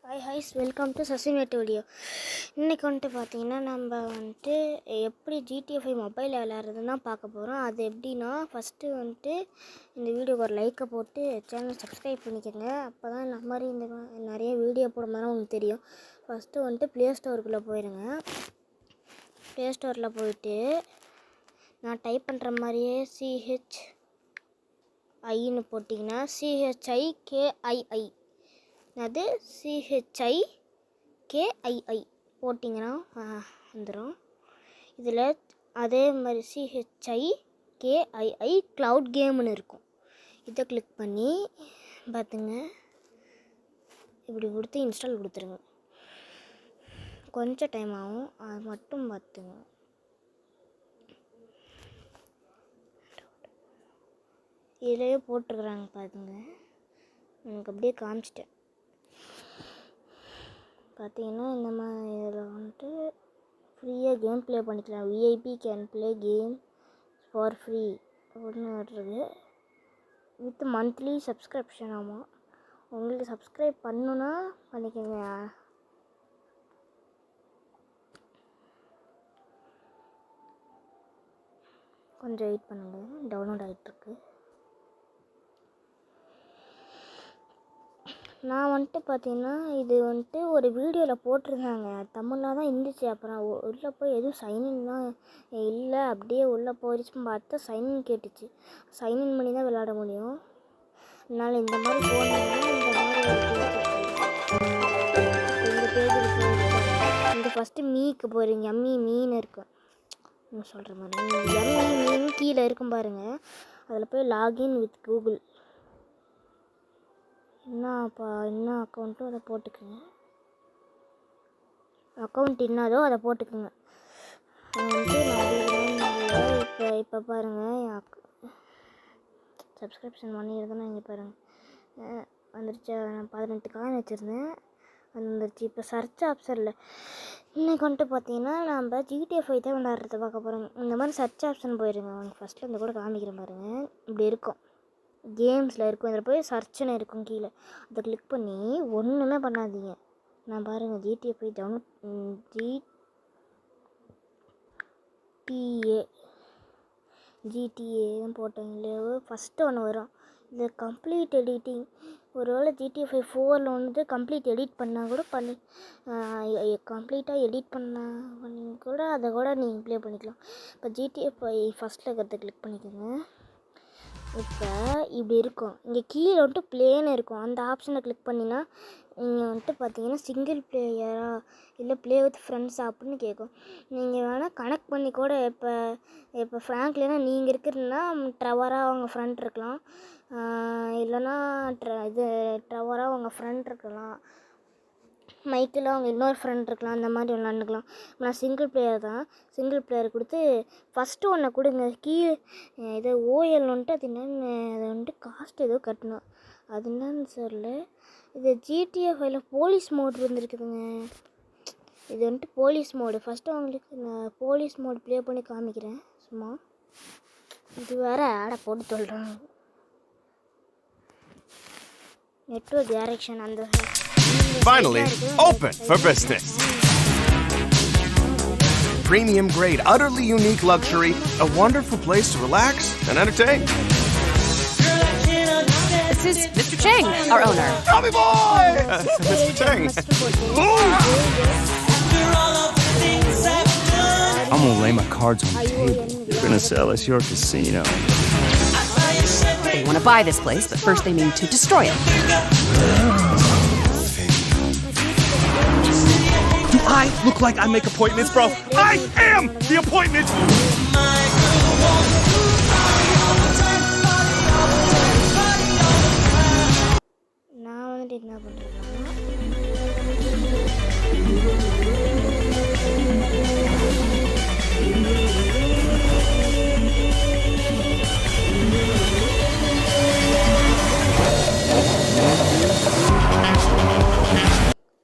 ஹாய்ஸ் welcome to சசிமேட் video. இன்றைக்கி வந்துட்டு பார்த்திங்கன்னா நம்ம வந்துட்டு எப்படி GTA 5 மொபைலில் விளையாடுறதுன்னு தான் பார்க்க போகிறோம். அது எப்படின்னா ஃபஸ்ட்டு வந்துட்டு இந்த வீடியோக்கு ஒரு லைக்கை போட்டு சேனல் சப்ஸ்கிரைப் பண்ணிக்கோங்க. அப்போ தான் இந்த மாதிரி நிறைய வீடியோ போடும்போது உங்களுக்கு தெரியும். ஃபஸ்ட்டு வந்துட்டு ப்ளே ஸ்டோருக்குள்ளே போயிடுங்க. ப்ளே ஸ்டோரில் போயிட்டு நான் டைப் பண்ணுற மாதிரியே CHIன்னு போட்டிங்கன்னா CHIKII அது CHIKII போட்டிங்கன்னா வந்துடும். இதில் அதே மாதிரி CHIKII க்ளவுட் கேம்னு இருக்கும். இதை கிளிக் பண்ணி பார்த்துங்க, இப்படி கொடுத்து இன்ஸ்டால் கொடுத்துருங்க. கொஞ்சம் டைம் ஆகும், அது மட்டும் பார்த்துங்க. இதிலேயே போட்டிருக்குறாங்க பாருங்க, எனக்கு அப்படியே காமிச்சிட்டேன். பார்த்தீங்கன்னா இந்த மாதிரி இதில் வந்துட்டு ஃப்ரீயாக கேம் ப்ளே பண்ணிக்கலாம். VIP can play game for free அப்படின்னு வருது. With monthly subscription. ஆமாம், உங்களுக்கு சப்ஸ்கிரைப் பண்ணணுன்னா பண்ணிக்கோங்க. கொஞ்சம் வெயிட் பண்ணுங்கள், டவுன்லோட் ஆகிட்டுருக்கு. நான் வந்துட்டு பார்த்தீங்கன்னா இது வந்துட்டு ஒரு வீடியோவில் போட்டிருந்தாங்க, தமிழில் தான் இருந்துச்சு. அப்புறம் உள்ளே போய் எதுவும் சைன்இன்லாம் இல்லை, அப்படியே உள்ளே போயிடுச்சுன்னு பார்த்தா சைன்இன் கேட்டுச்சு. சைன்இன் பண்ணி தான் விளையாட முடியும். அதனால் இந்த மாதிரி போனீங்கன்னா இந்த மாதிரி இந்த பேஜுக்கு போயிடுச்சு. இந்த ஃபஸ்ட்டு மீக்கு போகிறீங்க, மீன் இருக்கும் சொல்கிற மாதிரி மீன் கீழே இருக்கும் பாருங்கள். அதில் போய் லாகின் வித் கூகுள் என்ன அக்கௌண்ட்டோ அதை போட்டுக்குங்க. அக்கௌண்ட் என்னதோ அதை போட்டுக்குங்க. அது வந்துட்டு இப்போ பாருங்கள், சப்ஸ்கிரிப்ஷன் பண்ணியிருந்தேன்னா இங்கே பாருங்கள் வந்துருச்சு. நான் 18 காயின் வச்சுருந்தேன், அது வந்துருச்சு. இப்போ சர்ச் ஆப்ஷனில் இன்றைக்கி வந்துட்டு பார்த்தீங்கன்னா நம்ம GTA 5 தான் விளையாடுறத பார்க்க போகிறோம். இந்த மாதிரி சர்ச் ஆப்ஷன் போயிடுங்க. அவங்க ஃபஸ்ட்டில் இந்த கூட காமிக்கிறேன் பாருங்கள், இப்படி இருக்கும். கேம்ஸில் இருக்கும், இதில் போய் சர்ச்சுன்னு இருக்கும் கீழே. அதை கிளிக் பண்ணி ஒன்றுமே பண்ணாதீங்க. நான் பாருங்கள் GTA 5 டவுன்லோட் GTA தான் போட்டேன். இல்லை ஃபஸ்ட்டு ஒன்று வரும், இது கம்ப்ளீட் எடிட்டிங். ஒருவேளை GTA 5 4 வந்து கம்ப்ளீட் எடிட் பண்ணால் கூட கம்ப்ளீட்டாக எடிட் பண்ணி கூட அதை கூட நீங்கள் ப்ளே பண்ணிக்கலாம். இப்போ GTA 5 ஃபஸ்ட்டில் இருக்கிறத கிளிக் பண்ணிக்கோங்க. இப்போ இப்படி இருக்கும், இங்கே கீழே வந்துட்டு ப்ளேன்னு இருக்கும். அந்த ஆப்ஷனை கிளிக் பண்ணினா நீங்கள் வந்துட்டு பார்த்தீங்கன்னா சிங்கிள் பிளேயரா இல்லை ப்ளே வித் ஃப்ரெண்ட்ஸ் அப்படின்னு கேட்கும். நீங்கள் வேணால் கனெக்ட் பண்ணி கூட இப்போ ஃப்ராங்க்லினா நீங்கள் இருக்கிறதுனா ட்ரெவராக அவங்க ஃப்ரெண்ட் இருக்கலாம், இல்லைன்னா ட்ரெவராக அவங்க ஃப்ரெண்ட் இருக்கலாம், மைக்கில் அவங்க இன்னொரு ஃப்ரெண்ட் இருக்கலாம். அந்த மாதிரி விளாண்டுக்கலாம். நான் சிங்கிள் பிளேயர் தான். சிங்கிள் பிளேயர் கொடுத்து ஃபஸ்ட்டு ஒன்றை கொடுங்க. இது OL வந்துட்டு அது என்னென்னு, அதை வந்துட்டு காஸ்ட் ஏதோ கட்டணும், அது என்னன்னு சொல்லல. இது GTA 5 போலீஸ் மோட் இருந்துருக்குதுங்க. இது வந்துட்டு போலீஸ் மோடு. ஃபஸ்ட்டு அவங்களுக்கு நான் போலீஸ் மோடு ப்ளே பண்ணி காமிக்கிறேன் சும்மா. இது வேறு ஆடை போட்டு சொல்கிறாங்க. நெட்வொர்க் டைரக்ஷன் அந்த Finally, open for business. Premium grade, utterly unique luxury, a wonderful place to relax and entertain. This is Mr. Cheng, our owner. Tommy boy! Mr. Cheng. I'm gonna lay my cards on the table. You're gonna sell us your casino. They want to buy this place, but first they need to destroy it. Do I look like I make appointments, bro? I am the appointment! நான் வந்துட்டு என்ன பண்ணுறேன்னா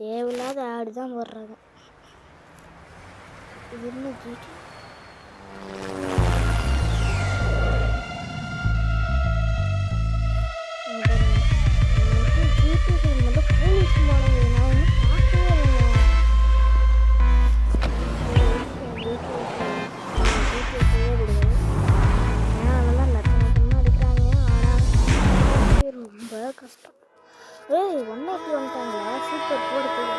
தேவையில்லாத ஆடு தான் போடுறாங்க. இது என்ன GTA போலீஸ் போலீஸ் ஏய் ஒன்றா எப்படி வந்துட்டாங்களா சூப்பர் போடு போய்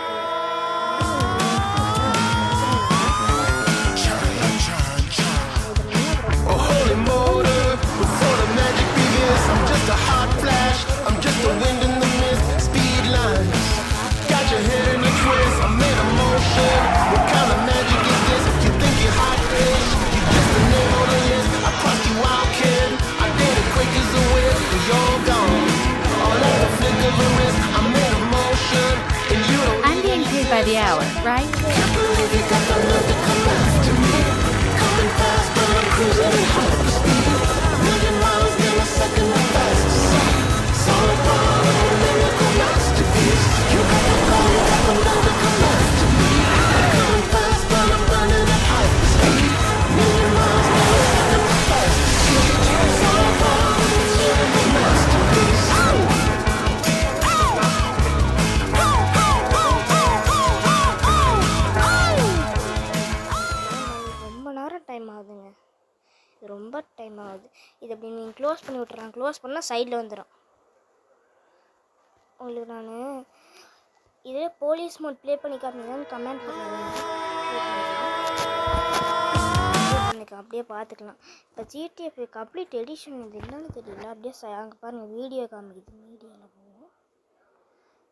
A holy motor before the magic begins. I'm just a hot flash. I'm just a wind in the mist. Speed lines got your head in a twist. I'm in a motion. What kind of magic is this? You think you're hot fish? You just a name on the list. I crossed you out, kid. I did it quick as a whip. But you're gone. All at the flick of a wrist. I'm in a motion, and you don't. I'm being paid by the hour, right? Can't believe you got the nerve to come after me. Coming fast, but I'm cruising at hyper speed. Million miles in a second, the fastest side. Solid ball, a lyrical masterpiece. You got the power, you got the nerve to come after me. Coming fast, but I'm burning at hyper speed. Million miles in a second, the fastest side. Solid ball, a lyrical masterpiece. ரொம்ப நேரம் time ஆகுதுங்க இது ரொம்ப time ஆகுது இது அப்படி நீங்கள் close பண்ணி விட்டுறாங்க க்ளோஸ் பண்ணால் சைடில் வந்துடும் உங்களுக்கு நான் இதே போலீஸ் மோட் ப்ளே பண்ணி காட்டினீங்கன்னு கமெண்ட் பண்ணிக்கலாம் அப்படியே பார்த்துக்கலாம் இப்போ ஜிடிஎஃப் கம்ப்ளீட் எடிஷன் இது என்னன்னு தெரியல அப்படியே அங்கே பாருங்கள் வீடியோ காமிக்குது மீடியாவில் போகும்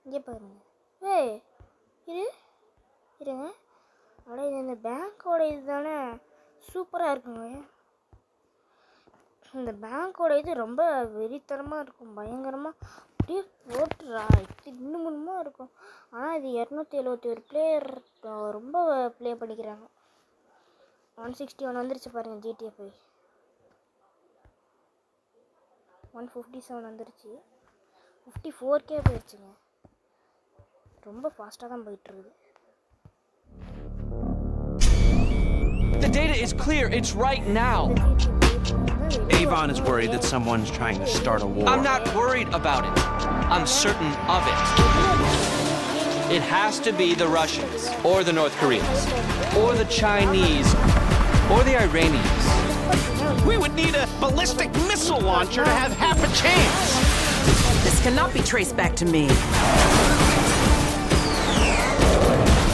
இங்கே பாருங்கள் ஏய் இருங்க அட இது இந்த பேங்க்கோட இது தானே சூப்பராக இருக்குங்க இந்த பேங்க்கோட இது ரொம்ப வெறித்தனமாக இருக்கும் பயங்கரமாக அப்படியே போட்டுறா இன்னும் முன்னுமாக இருக்கும் ஆனால் இது 271 பிளேயர் ரொம்ப ப்ளே பண்ணிக்கிறாங்க 161 வந்துருச்சு பாருங்கள் ஜிடிஎஃப் 157 வந்துருச்சு 54K போயிடுச்சுங்க ரொம்ப ஃபாஸ்ட்டாக தான் போயிட்டுருக்குது The data is clear. It's right now. Avon is worried that someone's trying to start a war. I'm not worried about it. I'm certain of it. It has to be the Russians, or the North Koreans, or the Chinese, or the Iranians. We would need a ballistic missile launcher to have half a chance. This cannot be traced back to me.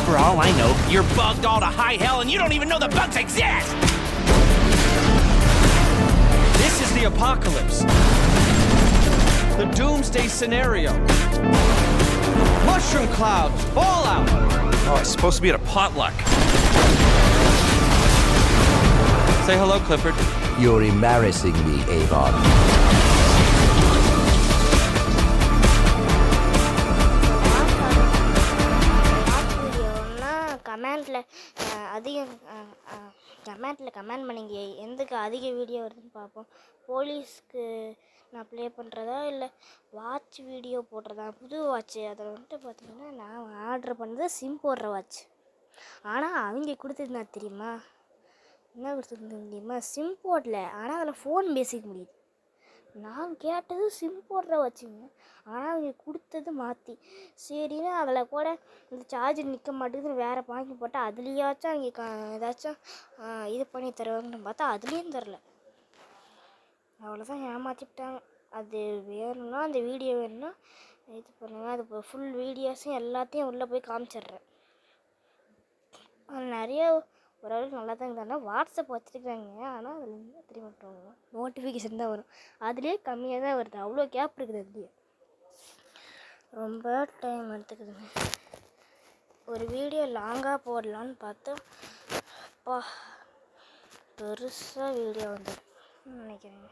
For all I know, you're bugged all to high hell and you don't even know the bugs exist! This is the apocalypse. The doomsday scenario. Mushroom clouds, fallout. Oh, it's supposed to be at a potluck. Say hello, Clifford. You're embarrassing me, Avon. Comment பண்ணிங்க எதுக்கு அதிக video வருதுன்னு பார்ப்போம் போலீஸ்க்கு நான் play பண்ணுறதா இல்லை watch video போடுறதா புது வாட்ச்சு அதில் வந்துட்டு பார்த்தீங்கன்னா நான் ஆர்டர் பண்ணது சிம் போடுற வாட்ச் ஆனால் அவங்க கொடுத்துருந்தா தெரியுமா என்ன கொடுத்துருந்தது தெரியுமா சிம் போடல ஆனால் அதில் ஃபோன் பேசிக்க முடியுது நான் கேட்டது சிம் போடுற வச்சுங்க ஆனால் அவங்க கொடுத்தது மாற்றி சரின்னு அதில் கூட இந்த சார்ஜர் நிற்க மாட்டேங்குதுன்னு வேறு வாங்கி போட்டால் அதுலேயாச்சும் அவங்க ஏதாச்சும் இது பண்ணி தருவாங்கன்னு பார்த்தா அதுலேயும் தரல அவ்வளோதான் ஏமாற்றிட்டாங்க அது வேணும்னா அந்த வீடியோ வேணும்னா இது பண்ணுங்கள் அது ஃபுல் வீடியோஸும் எல்லாத்தையும் உள்ளே போய் காமிச்சிட்றேன் அது நிறைய ஓரளவுக்கு நல்லா தான் இருந்தாங்கன்னா வாட்ஸ்அப் வச்சுருக்காங்க ஆனால் அதில் என்ன தெரிய மாட்டோம் நோட்டிஃபிகேஷன் தான் வரும் அதுலேயே கம்மியாக தான் வருது அவ்வளோ கேப் இருக்குது அதுலேயே ரொம்ப டைம் எடுத்துக்குதுங்க ஒரு வீடியோ லாங்காக போடலான்னு பார்த்தா அப்பா பெருசாக வீடியோ வந்துடும் நினைக்கிறேங்க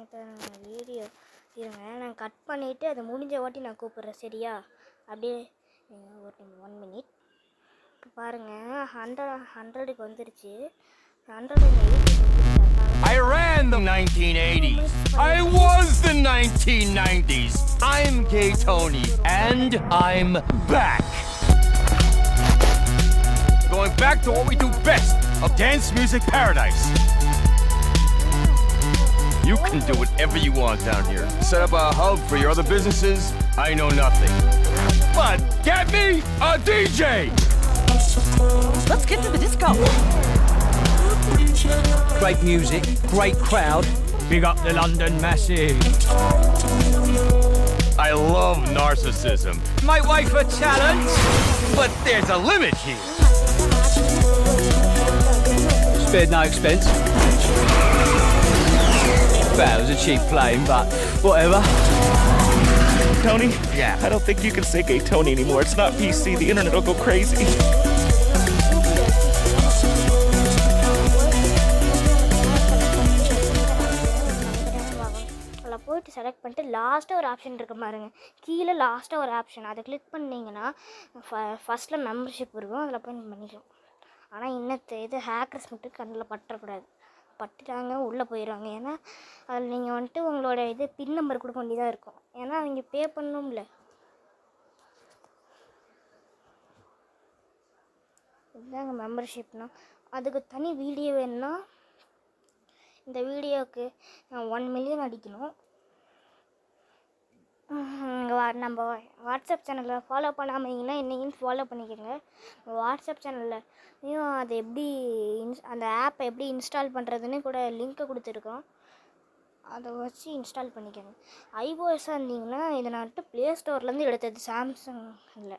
இப்போ வீடியோ இருங்க நான் கட் பண்ணிவிட்டு அதை முடிஞ்ச வாட்டி நான் கூப்பிட்றேன் சரியா அப்படியே ஒரு 1 மினிட் பாருங்கள் 100க்கு வந்துருச்சு 100 I ran the 1980s. I was the 1990s. I'm Gay Tony, and I'm back. Going back to what we do best, of dance music paradise. You can do whatever you want down here. Set up a hub for your other businesses. I know nothing. But get me a DJ! Let's get to the disco. Great music, great crowd, Big up the London Massive. I love narcissism. Might wait for talent, but there's a limit here. Spared no expense. Well, it was a cheap plane, but whatever. Tony? Yeah. I don't think you can say gay Tony anymore. It's not PC. The internet will go crazy. அதில் போயிட்டு select பண்ணிட்டு லாஸ்ட்டாக ஒரு option இருக்க பாருங்க. கீழே லாஸ்ட்டாக ஒரு ஆப்ஷன் அதை கிளிக் பண்ணிங்கன்னா ஃபஸ்ட்டில் மெம்பர்ஷிப் இருக்கும். அதில் போய் பண்ணிக்கலாம். ஆனால் இது ஹேக்கர்ஸ் மட்டும் கண்ணில் பற்றக்கூடாது. பட்டுட்டாங்க உள்ளே போயிடுவாங்க. ஏன்னா அதில் நீங்கள் வந்துட்டு உங்களோட பின் நம்பர் கொடுக்க வேண்டியதாக இருக்கும். ஏன்னா அவங்க பே பண்ணணும்ல. இதுதாங்க மெம்பர்ஷிப்னால். அதுக்கு தனி வீடியோ வேணும்னா இந்த வீடியோவுக்கு 1 மில்லியன் அடிக்கணும். நம்ம வாட்ஸ்அப் சேனலில் ஃபாலோ பண்ணாமீங்கன்னா என்னையும் ஃபாலோ பண்ணிக்கோங்க. வாட்ஸ்அப் சேனல்லையும் அது எப்படி அந்த ஆப்பை எப்படி இன்ஸ்டால் பண்ணுறதுன்னு கூட லிங்க்கை கொடுத்துருக்கோம். அதை வச்சு இன்ஸ்டால் பண்ணிக்கோங்க. ஐஓஎஸ்ஸாக இருந்தீங்கன்னா இதை நான் ப்ளே ஸ்டோர்லேருந்து எடுத்தது. சாம்சங் இல்லை,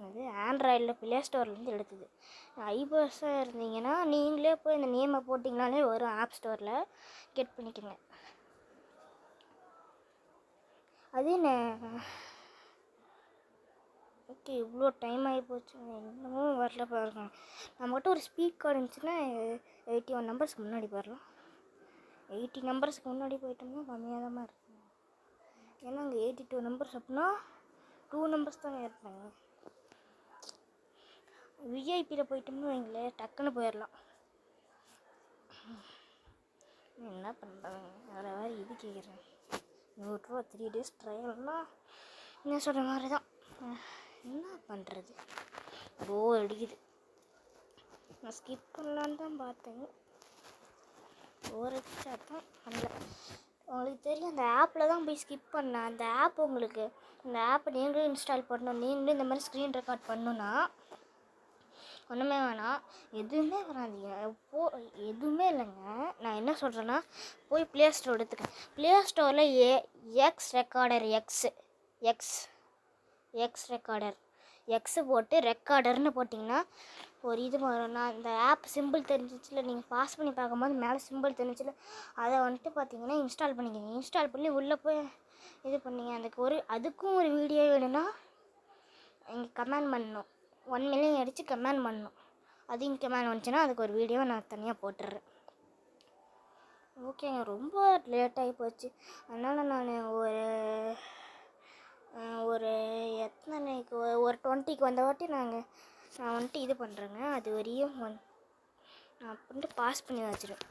அது ஆண்ட்ராய்டில் ப்ளே ஸ்டோர்லேருந்து எடுத்தது. ஐஓஎஸ்ஸாக இருந்தீங்கன்னா நீங்களே போய் இந்த நேமை போட்டிங்கனாலே வரும். ஆப் ஸ்டோரில் கெட் பண்ணிக்கோங்க. அது ஓகே, இவ்வளோ டைம் ஆகி போச்சு, இன்னமும் வரல பாருங்க. நம்மகிட்ட ஒரு ஸ்பீக் கார்டு இருந்துச்சுன்னா 81 நம்பர்ஸ்க்கு முன்னாடி போயிடலாம். 80 நம்பர்ஸ்க்கு முன்னாடி போயிட்டோம்னா கம்மியாக தான் இருக்கும். ஏன்னா அங்கே 82 நம்பர்ஸ் அப்படின்னா 2 நம்பர்ஸ் தான் இருப்பாங்க. விஐபியில் போயிட்டோம்னு வைங்களேன், டக்குன்னு போயிடலாம். என்ன பண்ணுறாங்க வேறு இது கேட்குறேன். 100 ரூபா 3 days ட்ரையல்னா என்ன சொல்கிற மாதிரி தான். என்ன பண்ணுறது, போர் அடிக்குது. நான் ஸ்கிப் பண்ணலான்னு தான் பார்த்தேன், போர் அடிச்சா தான் பண்ணல. உங்களுக்கு தெரியும், அந்த ஆப்பில் தான் போய் ஸ்கிப் பண்ணேன். அந்த ஆப் உங்களுக்கு இந்த ஆப்பை நீங்களும் இன்ஸ்டால் பண்ணணும். நீங்களும் இந்த மாதிரி ஸ்க்ரீன் ரெக்கார்ட் பண்ணணுன்னா ஒன்றுமே வேணாம், எதுவுமே வராதீங்க. எதுவுமே இல்லைங்க. நான் என்ன சொல்கிறேன்னா, போய் ப்ளே ஸ்டோர் எடுத்துக்கேன். ப்ளே ஸ்டோரில் X recorder X recorder x போட்டு ரெக்கார்டர்னு போட்டிங்கன்னா ஒரு இது வரும். நான் இந்த ஆப் சிம்பிள் தெரிஞ்சிச்சுல, நீங்கள் பாஸ் பண்ணி பார்க்கும்போது மேலே சிம்பிள் தெரிஞ்சிச்சுல, அதை வந்துட்டு பார்த்தீங்கன்னா இன்ஸ்டால் பண்ணிக்கோங்க. இன்ஸ்டால் பண்ணி உள்ளே போய் இது பண்ணிங்க. அதுக்கும் ஒரு வீடியோ வேணும்னா இங்கே கமெண்ட் பண்ணணும். 1 மில்லியன் அடித்து கமெண்ட் பண்ணணும். அதையும் கமெண்ட் வந்துச்சுன்னா அதுக்கு ஒரு வீடியோ நான் தனியாக போட்டுடுறேன். ஓகேங்க, ரொம்ப லேட் ஆகி போச்சு. அதனால் நான் ஒரு எத்தனைக்கு ஒரு 20க்கு வந்த வாட்டி நான் வந்துட்டு இது பண்ணுறேங்க. அது வரையும் நான் அப்படின்ட்டு பாஸ் பண்ணி வச்சிடுவேன்.